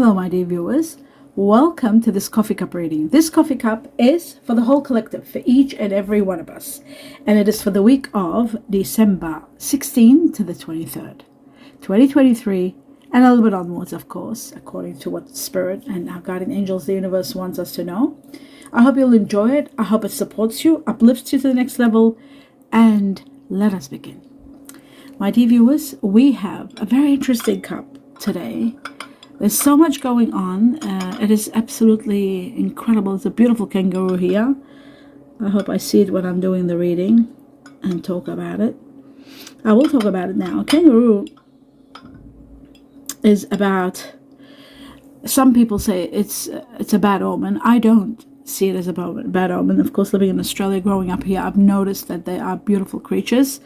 Hello, my dear viewers. Welcome to this coffee cup reading. This coffee cup is for the whole collective, for each and every one of us. And it is for the week of December 16 to the 23rd, 2023, and a little bit onwards, of course, according to what Spirit and our guardian angels, the universe, wants us to know. I hope you'll enjoy it. I hope it supports you, uplifts you to the next level, and let us begin. My dear viewers, we have a very interesting cup today. There's so much going on. It is absolutely incredible. It's a beautiful kangaroo here. I hope I see it when I'm doing the reading and talk about it. I will talk about it now. Kangaroo is about, some people say it's a bad omen. I don't see it as a bad omen. Of course, living in Australia, growing up here, I've noticed that they are beautiful creatures,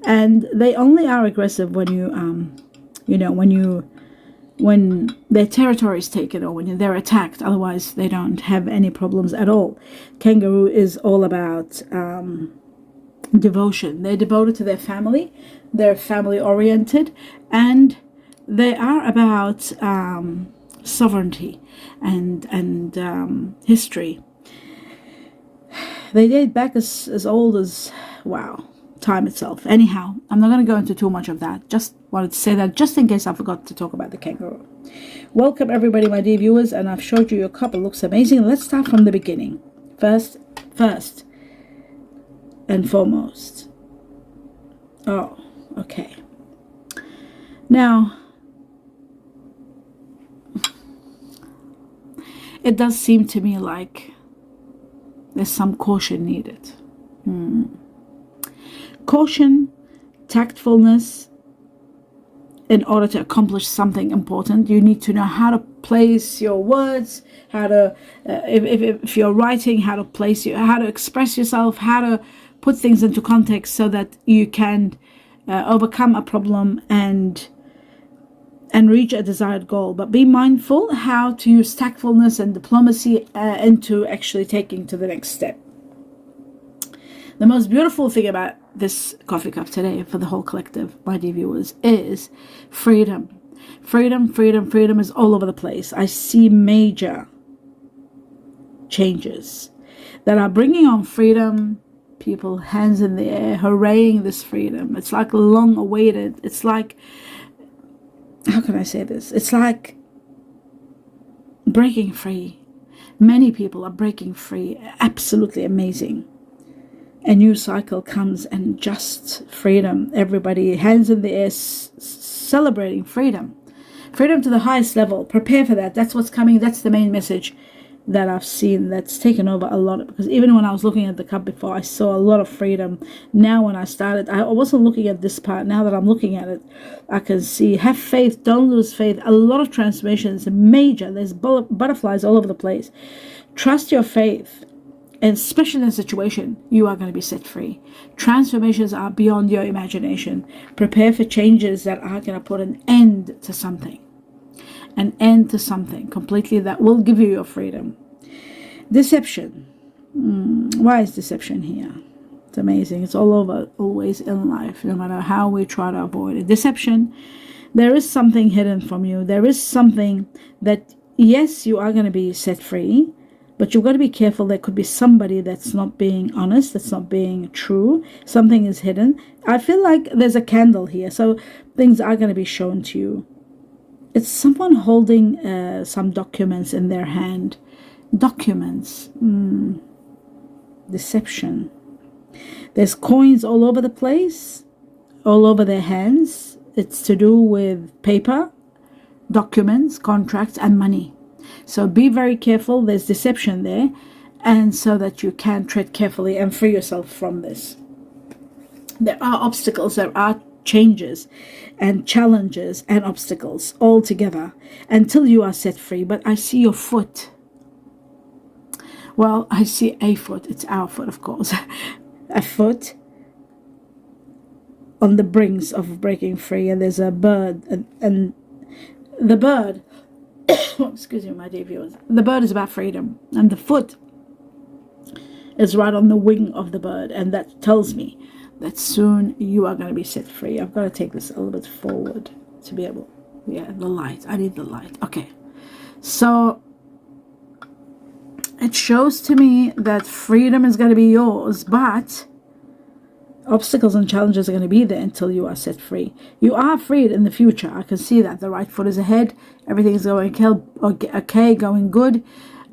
and they only are aggressive when when their territory is taken or when they're attacked. Otherwise, they don't have any problems at all. Kangaroo is all about devotion. They're devoted to their family. They're family oriented, and they are about sovereignty and history. They date back as old as, wow, time itself. Anyhow, I'm not going to go into too much of that. Just wanted to say that just in case I forgot to talk about the kangaroo. Welcome everybody, my dear viewers, and I've showed you your cup. It looks amazing. Let's start from the beginning. First and foremost. Oh, okay. Now, it does seem to me like there's some caution needed. Caution, tactfulness. In order to accomplish something important, you need to know how to place your words, how to, if you're writing, how to express yourself, how to put things into context so that you can overcome a problem and reach a desired goal. But be mindful how to use tactfulness and diplomacy into actually taking to the next step. The most beautiful thing about this coffee cup today for the whole collective, my dear viewers, is freedom. Freedom is all over the place. I see major changes that are bringing on freedom. People hands in the air, hurraying this freedom. It's like long awaited. It's like, how can I say this? It's like breaking free. Many people are breaking free. Absolutely amazing. A new cycle comes, and just freedom. Everybody hands in the air, celebrating freedom. Freedom to the highest level. Prepare for that. That's what's coming. That's the main message that I've seen that's taken over a lot. Because even when I was looking at the cup before, I saw a lot of freedom. Now when I started, I wasn't looking at this part. Now that I'm looking at it, I can see, have faith, don't lose faith. A lot of transformations, major. There's butterflies all over the place. Trust your faith. And especially in a situation, you are going to be set free. Transformations are beyond your imagination. Prepare for changes that are going to put an end to something. An end to something completely that will give you your freedom. Deception. Why is deception here? It's amazing. It's all over, always in life, no matter how we try to avoid it. Deception. There is something hidden from you. There is something that, yes, you are going to be set free. But you've got to be careful. There could be somebody that's not being honest, that's not being true. Something is hidden. I feel like there's a candle here, so things are going to be shown to you. It's someone holding some documents in their hand. Documents. Deception. There's coins all over the place, all over their hands. It's to do with paper, documents, contracts, and money. So be very careful. There's deception there, and so that you can tread carefully and free yourself from this. There are obstacles, there are changes and challenges and obstacles all together until you are set free. But I see your foot. Well, I see a foot. It's our foot, of course. A foot on the brinks of breaking free, and there's a bird, and the bird excuse me, my dear viewers. The bird is about freedom, and the foot is right on the wing of the bird, and that tells me that soon you are going to be set free. I've got to take this a little bit forward to be able, yeah, the light. I need the light. Okay. So it shows to me that freedom is going to be yours, but obstacles and challenges are going to be there until you are set free. You are freed in the future. I can see that. The right foot is ahead. Everything is going okay, going good.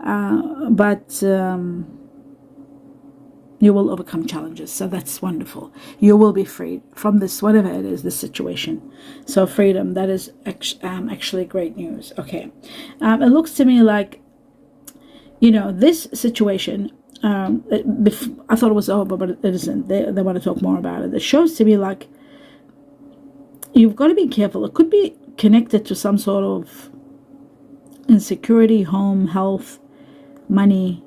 But you will overcome challenges. So that's wonderful. You will be freed from this, whatever it is, this situation. So freedom, that is actually great news. Okay. It looks to me like, this situation, I thought it was over, but it isn't. They want to talk more about it. It shows to me like you've got to be careful. It could be connected to some sort of insecurity, home, health, money,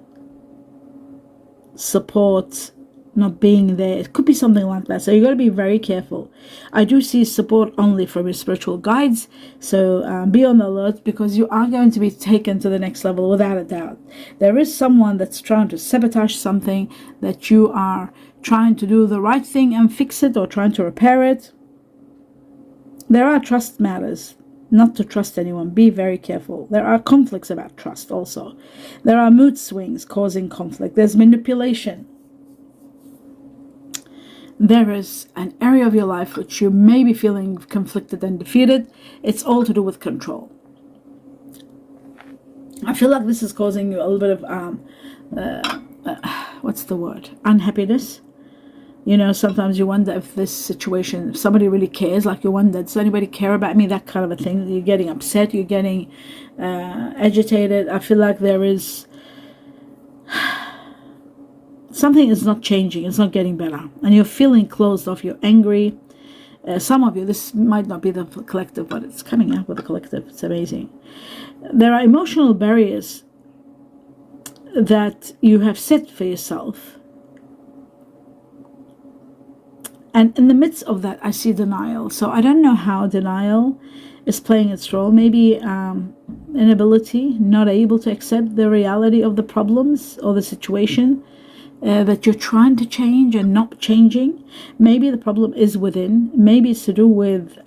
support, not being there. It could be something like that. So you got to be very careful. I do see support only from your spiritual guides. So be on the alert, because you are going to be taken to the next level without a doubt. There is someone that's trying to sabotage something that you are trying to do the right thing and fix it, or trying to repair it. There are trust matters. Not to trust anyone. Be very careful. There are conflicts about trust also. There are mood swings causing conflict. There's manipulation. There is an area of your life which you may be feeling conflicted and defeated. It's all to do with control. I feel like this is causing you a little bit of, what's the word? Unhappiness. Sometimes you wonder if this situation, if somebody really cares, like you wonder, does anybody care about me? That kind of a thing. You're getting upset, you're getting agitated. I feel like there is, something is not changing, it's not getting better. And you're feeling closed off, you're angry. Some of you, this might not be the collective, but it's coming out with the collective. It's amazing. There are emotional barriers that you have set for yourself. And in the midst of that, I see denial. So I don't know how denial is playing its role. Maybe inability, not able to accept the reality of the problems or the situation that you're trying to change and not changing. Maybe the problem is within. Maybe it's to do with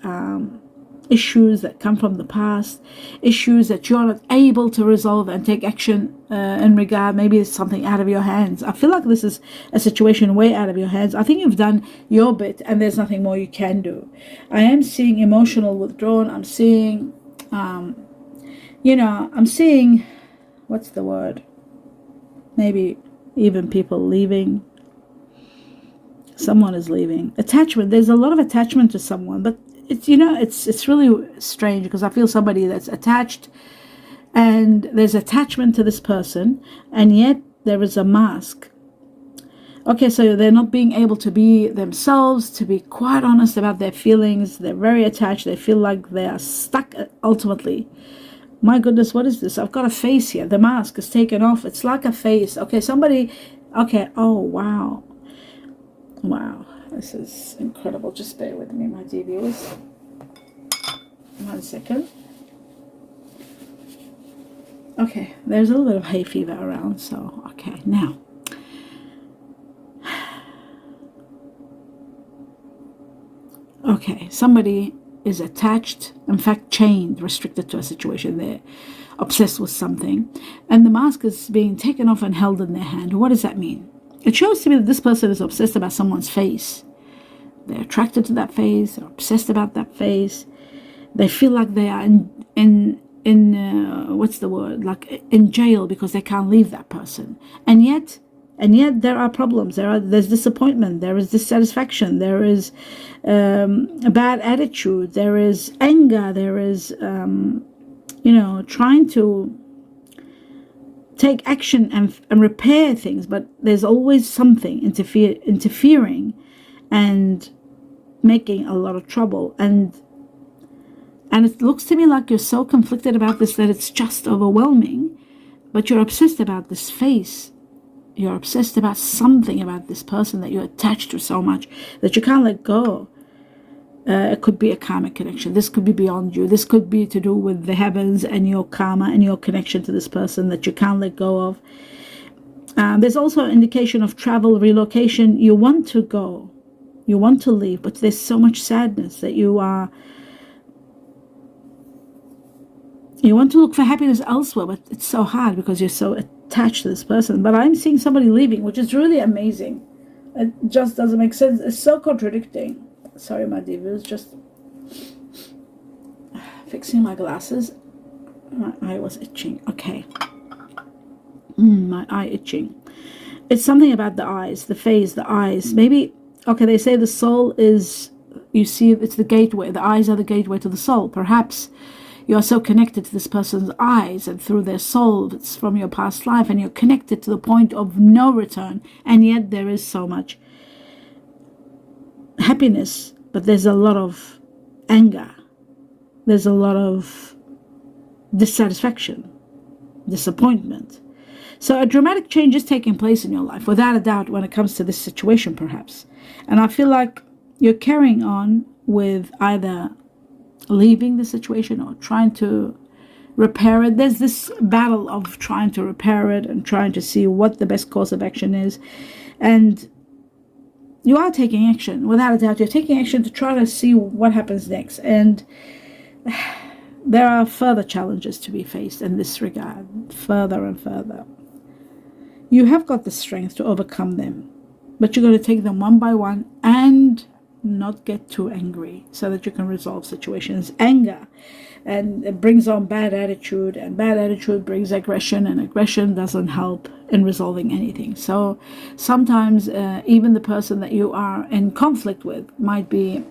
issues that come from the past, issues that you're not able to resolve and take action in regard. Maybe it's something out of your hands. I feel like this is a situation way out of your hands. I think you've done your bit and there's nothing more you can do. I am seeing emotional withdrawal. I'm seeing, I'm seeing, what's the word? Maybe even people leaving. Someone is leaving. Attachment. There's a lot of attachment to someone, but it's really strange, because I feel somebody that's attached, and there's attachment to this person, and yet there is a mask. Okay, so they're not being able to be themselves, to be quite honest about their feelings. They're very attached. They feel like they are stuck ultimately. My goodness, what is this? I've got a face here. The mask is taken off. It's like a face. Okay, oh, wow. Wow. This is incredible. Just bear with me, my dear viewers. 1 second. Okay, there's a little bit of hay fever around, so okay, now. Okay, somebody is attached, in fact chained, restricted to a situation. They're obsessed with something, and the mask is being taken off and held in their hand. What does that mean? It shows to me that this person is obsessed about someone's face. They're attracted to that face. They're obsessed about that face. They feel like they are in what's the word? Like in jail, because they can't leave that person. And yet there are problems. There's disappointment. There is dissatisfaction. There is a bad attitude. There is anger. There is trying to take action and repair things, but there's always something interfering and making a lot of trouble. And it looks to me like you're so conflicted about this that it's just overwhelming, but you're obsessed about this face. You're obsessed about something about this person that you're attached to so much that you can't let go. It could be a karmic connection. This could be beyond you. This could be to do with the heavens and your karma and your connection to this person that you can't let go of. There's also an indication of travel, relocation. You want to go. You want to leave, but there's so much sadness that you You want to look for happiness elsewhere, but it's so hard because you're so attached to this person. But I'm seeing somebody leaving, which is really amazing. It just doesn't make sense. It's so contradicting. Sorry, my divas, just fixing my glasses. My eye was itching. Okay. My eye itching. It's something about the eyes, the face, the eyes. Maybe, okay, they say the soul is, you see, it's the gateway. The eyes are the gateway to the soul. Perhaps you are so connected to this person's eyes and through their soul, it's from your past life, and you're connected to the point of no return. And yet there is so much happiness, but there's a lot of anger. There's a lot of dissatisfaction, disappointment. So a dramatic change is taking place in your life, without a doubt, when it comes to this situation, perhaps. And I feel like you're carrying on with either leaving the situation or trying to repair it. There's this battle of trying to repair it and trying to see what the best course of action is. And you are taking action, without a doubt. You're taking action to try to see what happens next. And there are further challenges to be faced in this regard, further and further. You have got the strength to overcome them, but you're going to take them one by one and not get too angry so that you can resolve situations. Anger, and it brings on bad attitude, and bad attitude brings aggression, and aggression doesn't help in resolving anything. So sometimes even the person that you are in conflict with might be,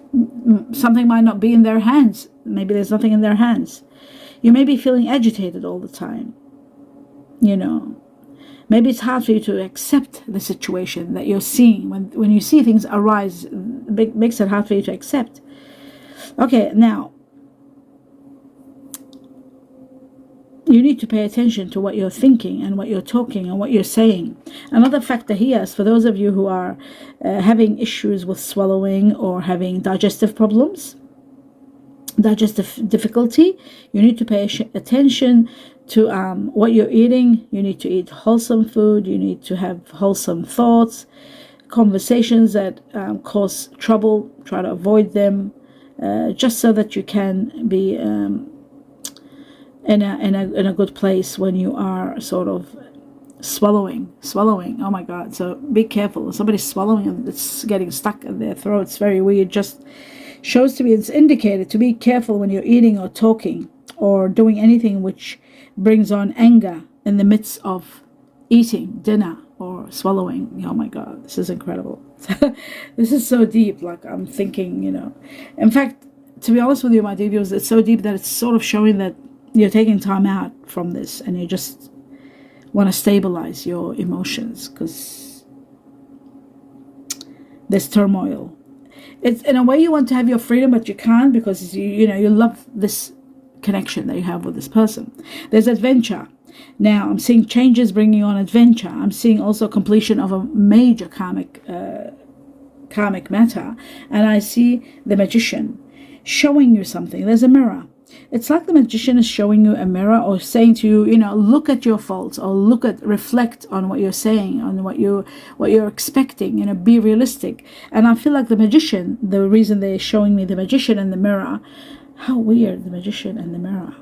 something might not be in their hands. Maybe there's nothing in their hands. You may be feeling agitated all the time. Maybe it's hard for you to accept the situation that you're seeing. When you see things arise, it makes it hard for you to accept. Okay, now, you need to pay attention to what you're thinking and what you're talking and what you're saying. Another factor here is for those of you who are having issues with swallowing or having digestive problems, digestive difficulty, you need to pay attention to what you're eating. You need to eat wholesome food. You need to have wholesome thoughts. Conversations that cause trouble, try to avoid them, just so that you can be in a good place when you are sort of swallowing. Oh my God! So be careful. If somebody's swallowing and it's getting stuck in their throat, it's very weird. Just shows to be, it's indicated to be careful when you're eating or talking or doing anything which brings on anger in the midst of eating dinner or swallowing. Oh my God, this is incredible. This is so deep. Like, I'm thinking, in fact, to be honest with you, my videos, it's so deep that it's sort of showing that you're taking time out from this and you just want to stabilize your emotions because there's turmoil. It's in a way you want to have your freedom, but you can't because you love this connection that you have with this person. There's adventure. Now I'm seeing changes bringing on adventure. I'm seeing also completion of a major karmic matter, and I see the magician showing you something. There's a mirror. It's like the magician is showing you a mirror or saying to you, look at your faults or reflect on what you're saying, on what you're expecting, be realistic. And I feel like the magician, the reason they're showing me the magician and the mirror, how weird, the magician and the mirror.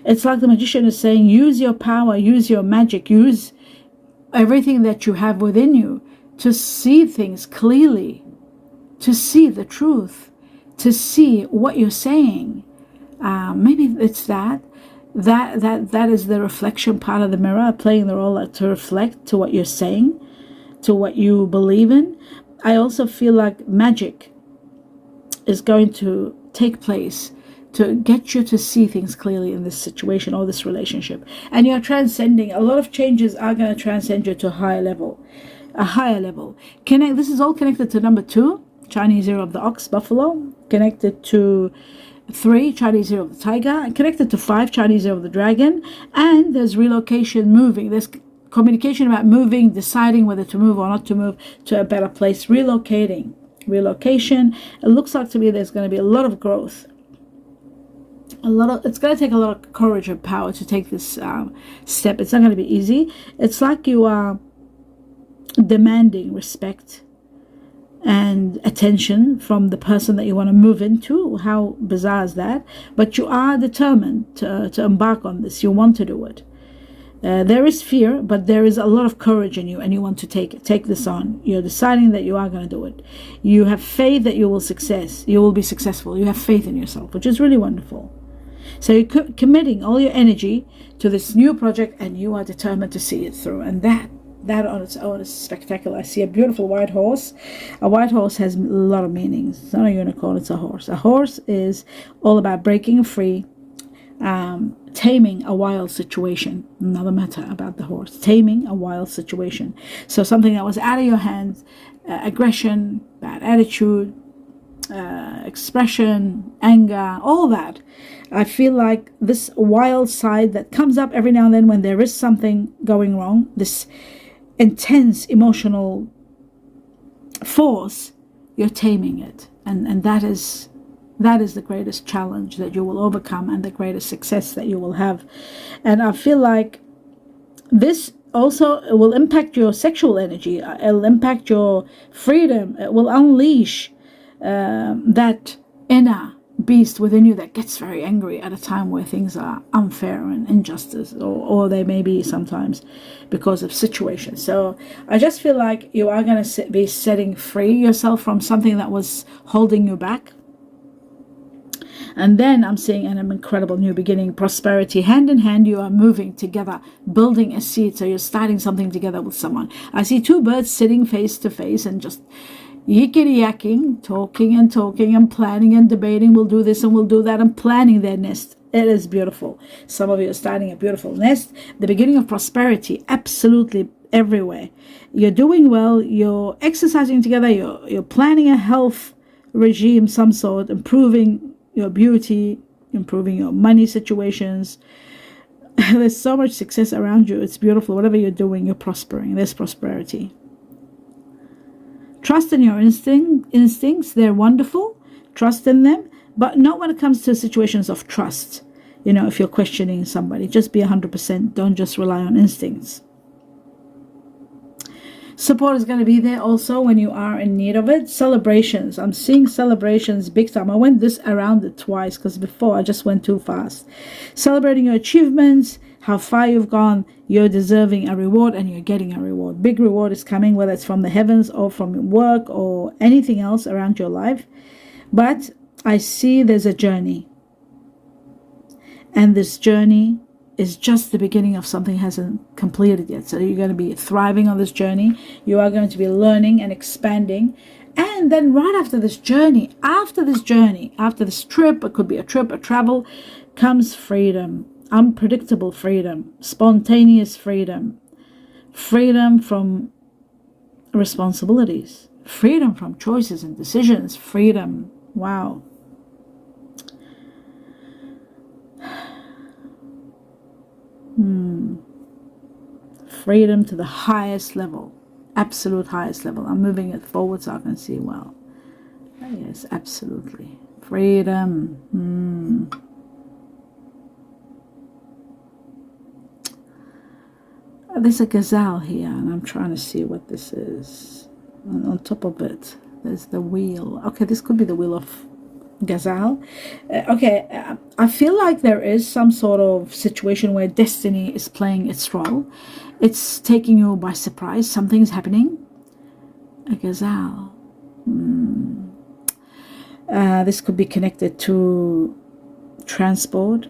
It's like the magician is saying, use your power, use your magic, use everything that you have within you to see things clearly, to see the truth, to see what you're saying. Maybe it's that is the reflection part of the mirror, playing the role to reflect to what you're saying, to what you believe in. I also feel like magic is going to take place to get you to see things clearly in this situation or this relationship. And you're transcending. A lot of changes are going to transcend you to a higher level. This is all connected to number 2, Chinese year of the ox, buffalo, connected to 3, Chinese year of the tiger, and connected to 5, Chinese year of the dragon. And there's relocation, moving. There's communication about moving, deciding whether to move or not to move to a better place, relocation. It looks like to me there's going to be a lot of growth. It's going to take a lot of courage and power to take this step. It's not going to be easy. It's like you are demanding respect and attention from the person that you want to move into. How bizarre is that? But you are determined to embark on this. You want to do it. There is fear, but there is a lot of courage in you, and you want to take this on. You're deciding that you are going to do it. You have faith that you will be successful. You have faith in yourself, which is really wonderful. So you're committing all your energy to this new project, and you are determined to see it through. And that on its own is spectacular. I see a beautiful white horse. A white horse has a lot of meanings. It's not a unicorn, it's a horse. A horse is all about breaking free, taming a wild situation. Another matter about the horse. Taming a wild situation. So something that was out of your hands, aggression, bad attitude, expression, anger, all that. I feel like this wild side that comes up every now and then when there is something going wrong, this intense emotional force, you're taming it, and that is the greatest challenge that you will overcome, and the greatest success that you will have. And I feel like this also will impact your sexual energy. It'll impact your freedom. It will unleash that inner beast within you that gets very angry at a time where things are unfair and injustice, or they may be sometimes because of situations. So I just feel like you are going to be setting free yourself from something that was holding you back. And then I'm seeing an incredible new beginning, prosperity. Hand in hand, you are moving together, building a seed. So you're starting something together with someone. I see two birds sitting face to face and just yickety-yacking, talking and planning and debating. We'll do this and we'll do that, and planning their nest. It is beautiful. Some of you are starting a beautiful nest. The beginning of prosperity, absolutely everywhere. You're doing well. You're exercising together. You're planning a health regime, some sort, improving your beauty, improving your money situations. There's so much success around you. It's beautiful. Whatever you're doing, you're prospering. There's prosperity. Trust in your instincts. They're wonderful. Trust in them, but not when it comes to situations of trust. If you're questioning somebody, just be 100%. Don't just rely on instincts. Support is going to be there also when you are in need of it. Celebrations. I'm seeing celebrations big time. I went this around it twice because before I just went too fast. Celebrating your achievements, how far you've gone. You're deserving a reward, and you're getting a reward. Big reward is coming, whether it's from the heavens or from work or anything else around your life. But I see there's a journey. And this journey is just the beginning of something hasn't completed yet. So you're going to be thriving on this journey. You are going to be learning and expanding. And then right after this journey, after this trip, it could be a trip, a travel, comes freedom. Unpredictable freedom, spontaneous freedom, freedom from responsibilities, freedom from choices and decisions, freedom. Wow. Freedom to the highest level, absolute highest level. I'm moving it forward so I can see well. Yes, absolutely. Freedom. There's a gazelle here, and I'm trying to see what this is. And on top of it, there's the wheel. Okay, this could be the wheel of gazelle. I feel like there is some sort of situation where destiny is playing its role. It's taking you by surprise. Something's happening. A gazelle. This could be connected to transport.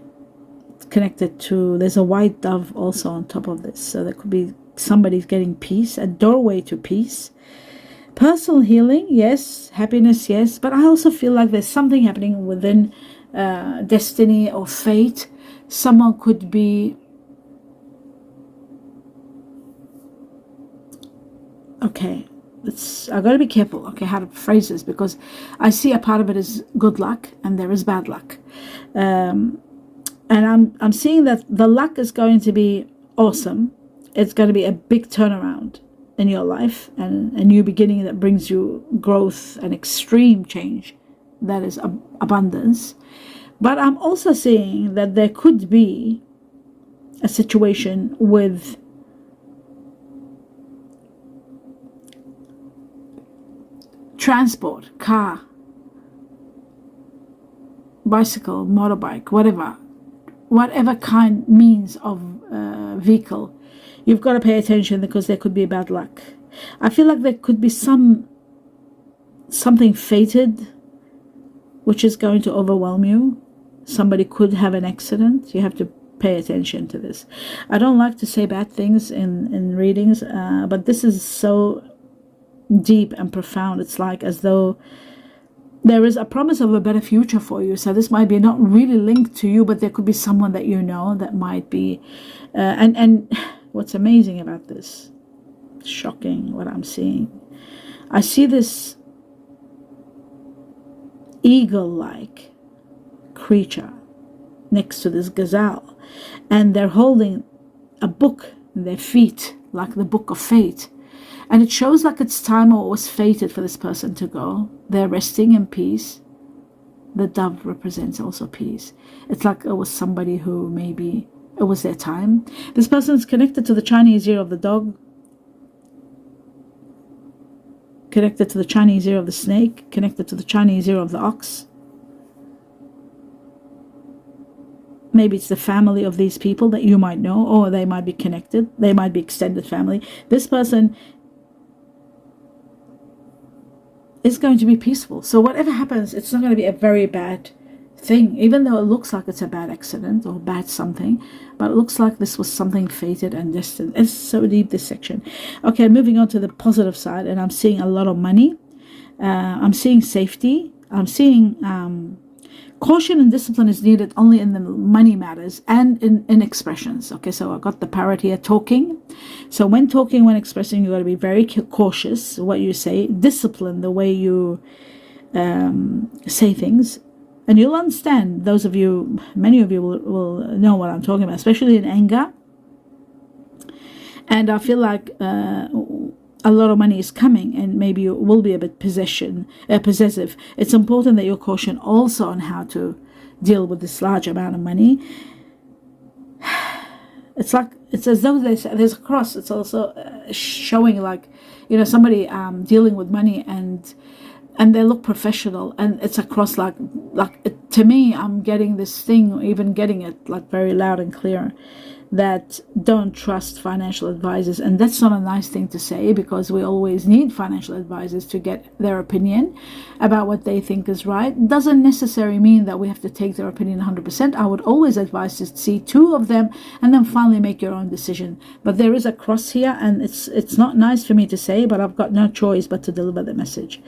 Connected to, there's a white dove also on top of this, so there could be somebody's getting peace, a doorway to peace. Personal healing, yes. Happiness, yes. But I also feel like there's something happening within destiny or fate. Someone could be I gotta be careful how to phrase this, because I see a part of it is good luck and there is bad luck. And I'm seeing that the luck is going to be awesome. It's going to be a big turnaround in your life and a new beginning that brings you growth and extreme change. That is abundance. But I'm also seeing that there could be a situation with transport, car, bicycle, motorbike, whatever kind means of vehicle, you've got to pay attention because there could be bad luck. I feel like there could be something fated which is going to overwhelm you. Somebody could have an accident. You have to pay attention to this. I don't like to say bad things in readings, but this is so deep and profound. It's like as though there is a promise of a better future for you. So this might be not really linked to you, but there could be someone that you know that might be. And what's amazing about this, shocking what I'm seeing, I see this eagle-like creature next to this gazelle, and they're holding a book in their feet, like the book of fate, and it shows like it's time or it was fated for this person to go. They're resting in peace. The dove represents also peace. It's like it was somebody who maybe it was their time. This person is connected to the Chinese year of the dog, connected to the Chinese year of the snake, connected to the Chinese year of the ox. Maybe it's the family of these people that you might know, or they might be connected. They might be extended family. This person is going to be peaceful. So whatever happens, it's not going to be a very bad thing, even though it looks like it's a bad accident or bad something, but it looks like this was something fated and destined. It's so deep, this section. Okay, moving on to the positive side, and I'm seeing a lot of money. I'm seeing safety. I'm seeing caution and discipline is needed only in the money matters and in expressions. Okay, so I got the parrot here, talking. So when talking, when expressing, you got to be very cautious what you say, discipline the way you say things. And you'll understand, those of you, many of you will know what I'm talking about, especially in anger. And I feel like a lot of money is coming, and maybe you will be a bit possessive. It's important that you're caution also on how to deal with this large amount of money. It's like, it's as though there's a cross. It's also showing like, you know, somebody dealing with money and they look professional, and it's a cross like to me, I'm getting this thing, even getting it like very loud and clear, that don't trust financial advisors. And that's not a nice thing to say, because we always need financial advisors to get their opinion about what they think is right. Doesn't necessarily mean that we have to take their opinion 100%. I would always advise to see 2 of them and then finally make your own decision. But there is a cross here, and it's not nice for me to say, but I've got no choice but to deliver the message.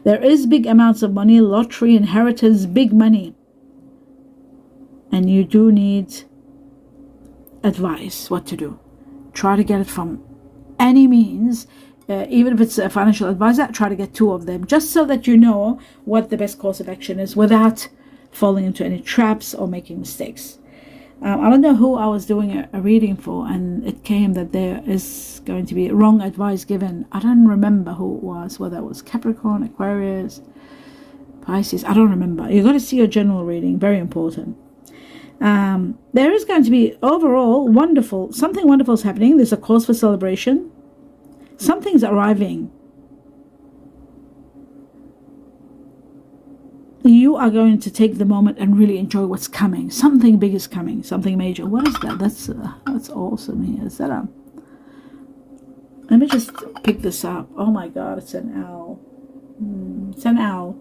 There is big amounts of money, lottery, inheritance, big money, and you do need advice what to do. Try to get it from any means, even if it's a financial advisor. Try to get 2 of them, just so that you know what the best course of action is without falling into any traps or making mistakes. I don't know who I was doing a reading for, and it came that there is going to be wrong advice given. I don't remember who it was, whether it was Capricorn, Aquarius, Pisces. I don't remember. You've got to see your general reading, very important. There is going to be overall something wonderful is happening. There's a cause for celebration. Something's arriving. You are going to take the moment and really enjoy what's coming. Something big is coming. Something major. What is that? That's awesome here. Is that let me just pick this up. Oh my God, it's an owl. It's an owl.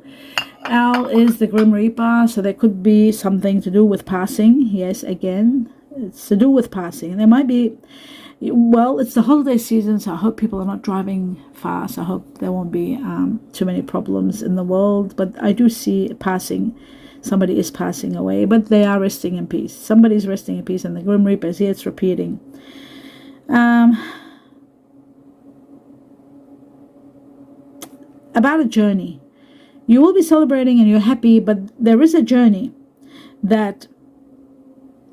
Owl is the Grim Reaper, so there could be something to do with passing. Yes, again, it's to do with passing. There might be, well, it's the holiday season, so I hope people are not driving fast. I hope there won't be too many problems in the world. But I do see passing. Somebody is passing away, but they are resting in peace. Somebody's resting in peace, and the Grim Reaper is here. It's repeating. About a journey. You will be celebrating and you're happy, but there is a journey that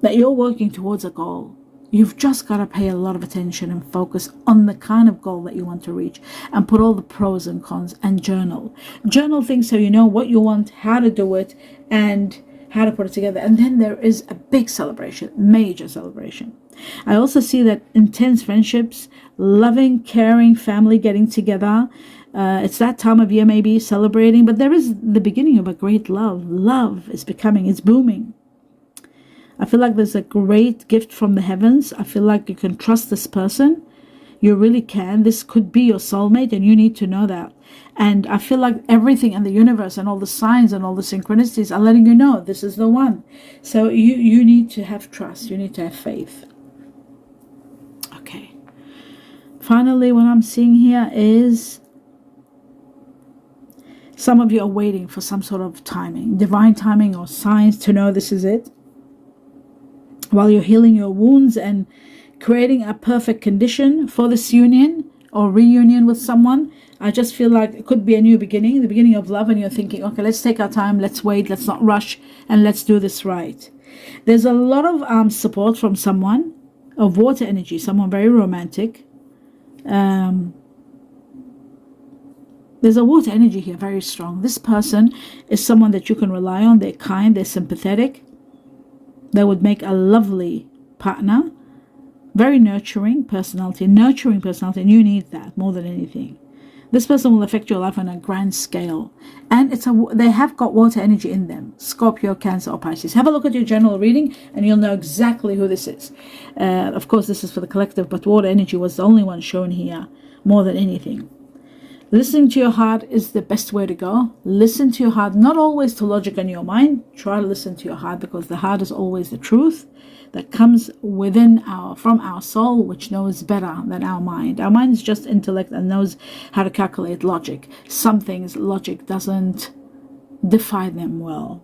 you're working towards a goal. You've just got to pay a lot of attention and focus on the kind of goal that you want to reach, and put all the pros and cons, and journal things so you know what you want, how to do it, and how to put it together. And then there is a big celebration, major celebration. I also see that intense friendships, loving, caring family getting together, It's that time of year, maybe celebrating, but there is the beginning of a great love. Love is becoming, it's booming. I feel like there's a great gift from the heavens. I feel like you can trust this person. You really can. This could be your soulmate, and you need to know that. And I feel like everything in the universe and all the signs and all the synchronicities are letting you know this is the one. So you need to have trust. You need to have faith. Okay. Finally, what I'm seeing here is some of you are waiting for some sort of timing, divine timing or signs to know this is it. While you're healing your wounds and creating a perfect condition for this union or reunion with someone, I just feel like it could be a new beginning, the beginning of love, and you're thinking, okay, let's take our time, let's wait, let's not rush, and let's do this right. There's a lot of support from someone of water energy, someone very romantic. There's a water energy here, very strong. This person is someone that you can rely on. They're kind, they're sympathetic. They would make a lovely partner. Very nurturing personality, and you need that more than anything. This person will affect your life on a grand scale, and they have got water energy in them. Scorpio, Cancer, or Pisces. Have a look at your general reading, and you'll know exactly who this is. Of course, this is for the collective, but water energy was the only one shown here more than anything. Listening to your heart is the best way to go. Listen to your heart, not always to logic and your mind. Try to listen to your heart, because the heart is always the truth that comes from our soul, which knows better than our mind. Our mind is just intellect and knows how to calculate logic. Some things logic doesn't define them well.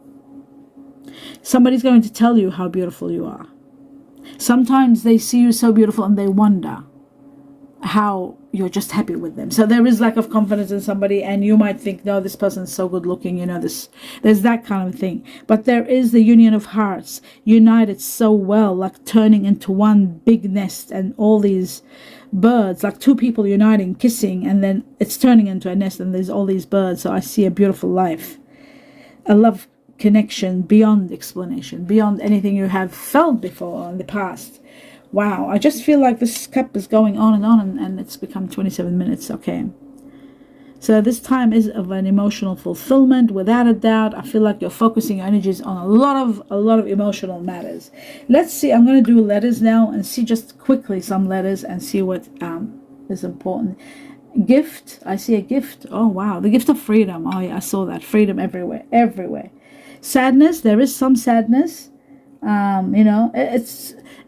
Somebody's going to tell you how beautiful you are. Sometimes they see you so beautiful and they wonder how you're just happy with them. So there is lack of confidence in somebody, and you might think, no, this person's so good looking, there's that kind of thing. But there is the union of hearts united so well, like turning into one big nest, and all these birds, like two people uniting, kissing, and then it's turning into a nest, and there's all these birds. So I see a beautiful life, a love connection beyond explanation, beyond anything you have felt before in the past. Wow, I just feel like this cup is going on, and it's become 27 minutes. Okay. So this time is of an emotional fulfillment, without a doubt. I feel like you're focusing your energies on a lot of emotional matters. Let's see, I'm going to do letters now and see just quickly some letters and see what is important. Gift, I see a gift. Oh, wow, the gift of freedom. Oh, yeah, I saw that. Freedom everywhere, everywhere. Sadness, there is some sadness.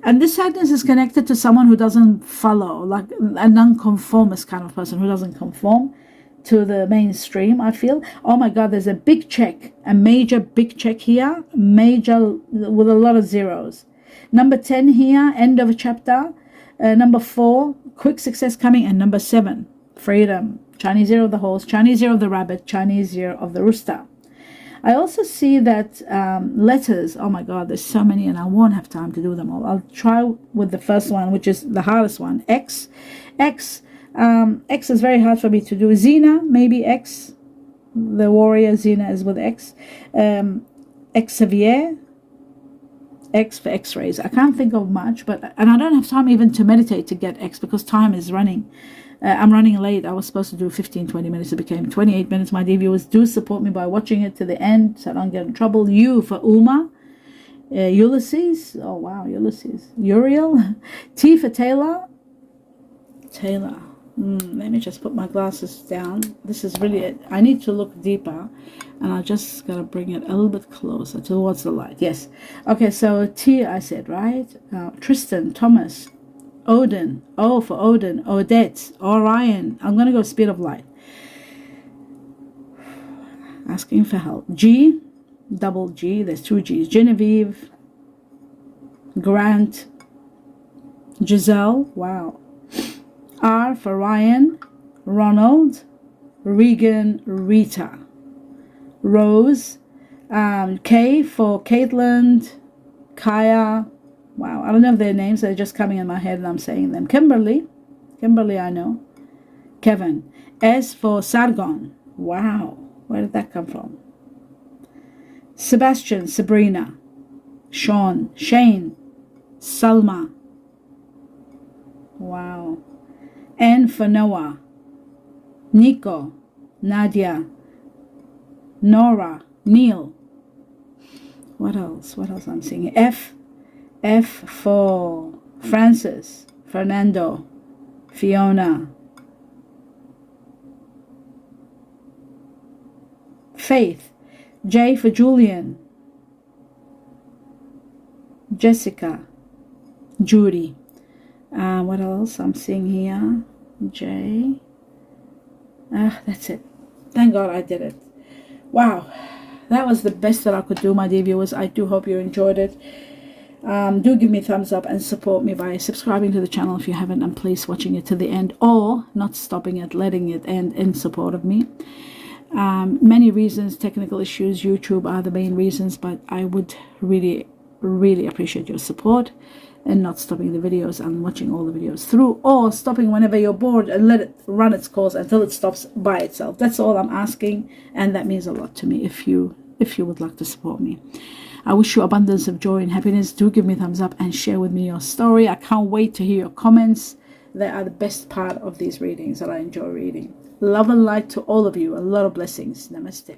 And this sadness is connected to someone who doesn't follow, like a non-conformist kind of person who doesn't conform to the mainstream, I feel. Oh my God, there's a big check, a major big check here, major with a lot of zeros. Number 10 here, end of a chapter. Number 4, quick success coming. And number 7, freedom. Chinese year of the horse, Chinese year of the rabbit, Chinese year of the rooster. I also see that letters, oh my God, there's so many, and I won't have time to do them all. I'll try with the first one, which is the hardest one, X. X is very hard for me to do. Xena, maybe X. The warrior Xena is with X. Xavier. X for X-rays. I can't think of much, and I don't have time even to meditate to get X, because time is running. I'm running late. I was supposed to do 15-20 minutes. It became 28 minutes. My dear viewers, do support me by watching it to the end so I don't get in trouble. U for Uma. Ulysses. Oh, wow, Ulysses. Uriel. T for Taylor. Taylor. Let me just put my glasses down. This is really it. I need to look deeper, and I just gotta bring it a little bit closer towards the light. Yes. Okay, so T I said, right? Tristan, Thomas, Odin. O for Odin. Odette. Orion. I'm going to go speed of light. Asking for help. G. Double G. There's 2 G's. Genevieve. Grant. Giselle. Wow. R for Ryan. Ronald. Regan. Rita. Rose. K for Caitlin. Kaya. Wow, I don't know if their names, they're just coming in my head and I'm saying them. Kimberly, I know. Kevin. S for Sargon. Wow, where did that come from? Sebastian, Sabrina. Sean, Shane. Salma. Wow. N for Noah. Nico, Nadia, Nora, Neil. What else? What else I'm seeing? F for Francis, Fernando, Fiona, Faith, J for Julian, Jessica, Judy. What else I'm seeing here? J. That's it. Thank God I did it. Wow, that was the best that I could do, my dear viewers. I do hope you enjoyed it. Do give me a thumbs up and support me by subscribing to the channel if you haven't, and please watching it to the end, or not stopping it, letting it end in support of me. Many reasons, technical issues, YouTube are the main reasons, but I would really appreciate your support and not stopping the videos and watching all the videos through, or stopping whenever you're bored and let it run its course until it stops by itself. That's all I'm asking, and that means a lot to me if you would like to support me. I wish you abundance of joy and happiness. Do give me a thumbs up and share with me your story. I can't wait to hear your comments. They are the best part of these readings that I enjoy reading. Love and light to all of you. A lot of blessings. Namaste.